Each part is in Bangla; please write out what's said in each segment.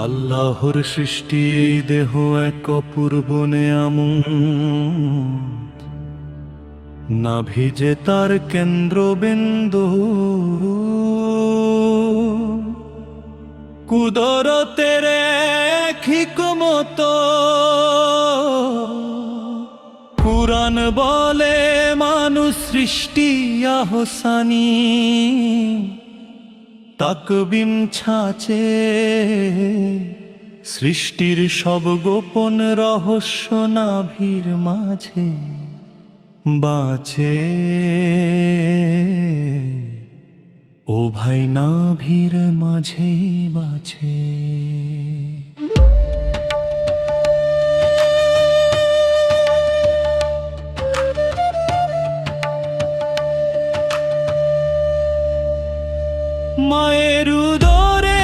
আল্লাহর সৃষ্টি এই দেহ এক অপূর্ব নেয়ামত, নাভি যে তার কেন্দ্রবিন্দু। কুদরতের এক হিকমত কুরআন বলে মানুষ সৃষ্টি আহসানি, তাকবিম ছাঁচে সৃষ্টির সব গোপন রহস্য নাভির মাঝে বাঁচে। ও ভাই নাভির মাঝে বাঁচে। মায়ের উদরে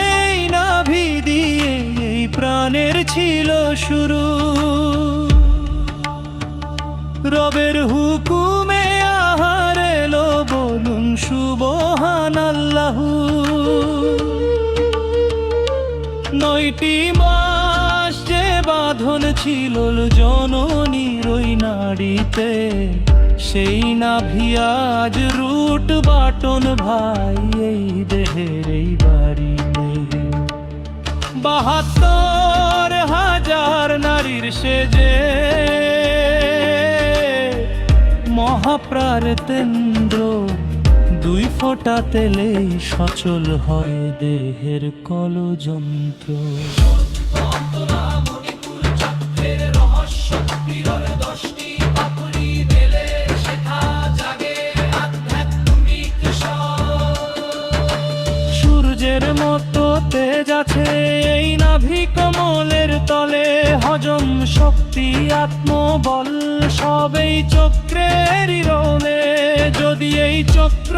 নাভি দিয়ে এই প্রাণের ছিল শুরু, রবের হুকুমে আহার এলো, বলুন সুবহানাল্লাহু। 9টি মাস যে বাঁধন ছিল জননীর ওই নাড়িতে, সেই নাভি আজ রুট বাটন ভাই এই দেহের এই বাড়িতে। 72,000 নারীর সেজে মহাপ্রার তেন্দ্র, 2 ফোঁটা তেলেই সচল হয় দেহের কলযন্ত্র। সূর্যের মতো তেজ আছে এই নাভি কমলের তলে, হজম শক্তি আত্মবল সবেই চক্রেরই রোলে। যদি এই চক্র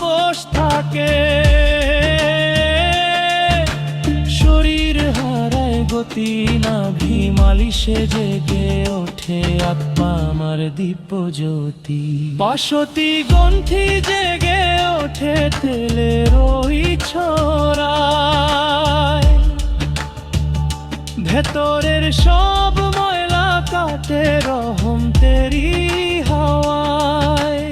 বশ থাকে, শরীর হারায় গতি, নাভি মালিশে জেগে ওঠে আত্মা আমার দীপজ্যোতি। 65 গ্রন্থি জেগে ওঠে তেলের ওই ছড়ায়, ভেতরের সব ময়লা কাটে রহম তেরি হাওয়ায়।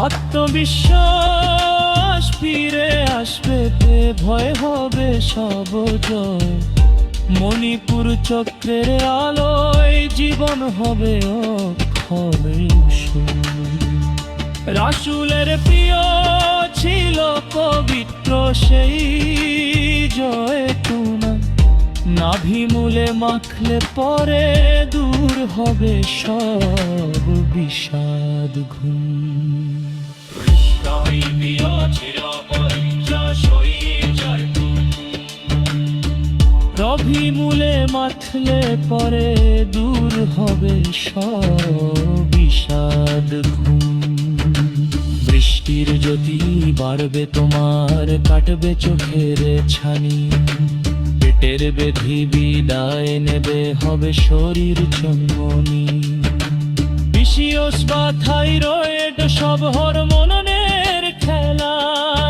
আত্মবিশ্বাস ফিরে আসবে, ভয় হবে সব জয়। মণিপুর চক্রের আলোয় জীবন হবে অক্ষয়। রাসূলের প্রিয় ছিল পবিত্র সেই জয়তুনা, নাভি মূলে মাখলে পরে দূর হবে সব বিষাদ ঘুম। রবি মূলে মাখলে পরে দূর হবে সব বিষাদ ঘুম। বৃষ্টির জ্যোতি বাড়বে তোমার, কাটবে চোখের ছানি, পেটের বেধি বিদায় নেবে, হবে শরীর চন্মনি। পিসিওস বা থাইরয়েড সব হরমোনের খেলা,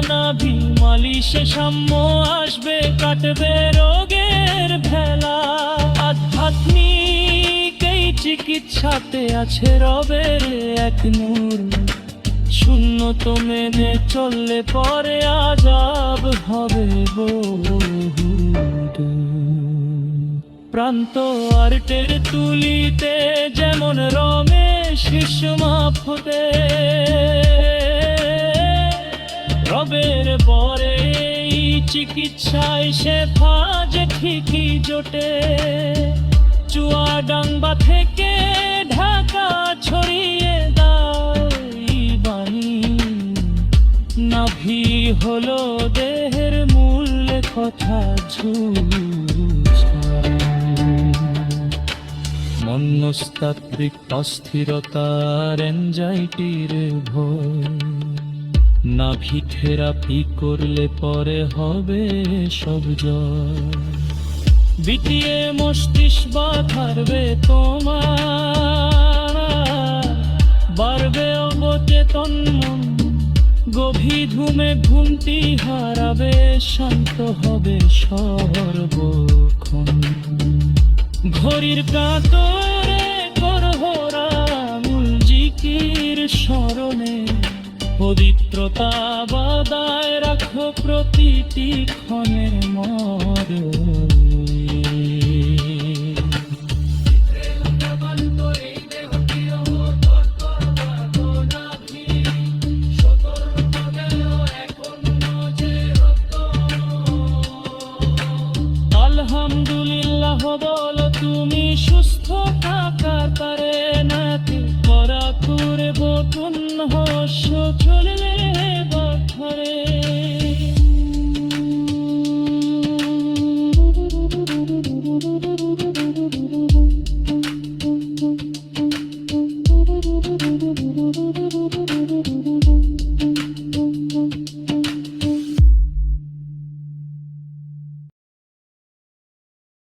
নাভি মালিশে সাম্য আসবে, কাটবে রোগের ভেলা। আধ্যাত্মিক এই চিকিৎসাতে আছে রবের এক নূর, শূন্যত মেনে চললে পরে আযাব হবে বহুদূর। প্রান্ত আর্টের তুলিতে যেমন রমেশ মাফতে, রবের পরে চিকিৎসায় সে ফাজ ঠিকই জোটে। চুয়াডাঙ্গা থেকে ঢাকা ছড়িয়ে দেয় বাণী, নাভি হলো দেহের মূল কথা মনস্তাত্ত্বিক অস্থিরতার এনজাইটির ভয়, নাভি থেরাপি করলে পরে হবে সব জয়। বিটিয়ে মস্তিষ্ক বাঁধারবে তোমার, বাড়বে অবচেতন মন, গভীর ঘুমে ঘুমটি হারাবে, শান্ত হবে সর্বক্ষণ। ঘড়ির কাতরে করহরা মূল জিকির স্মরণে, পবিত্রতা বজায় রাখো প্রতিটি ক্ষণের মধ্যে।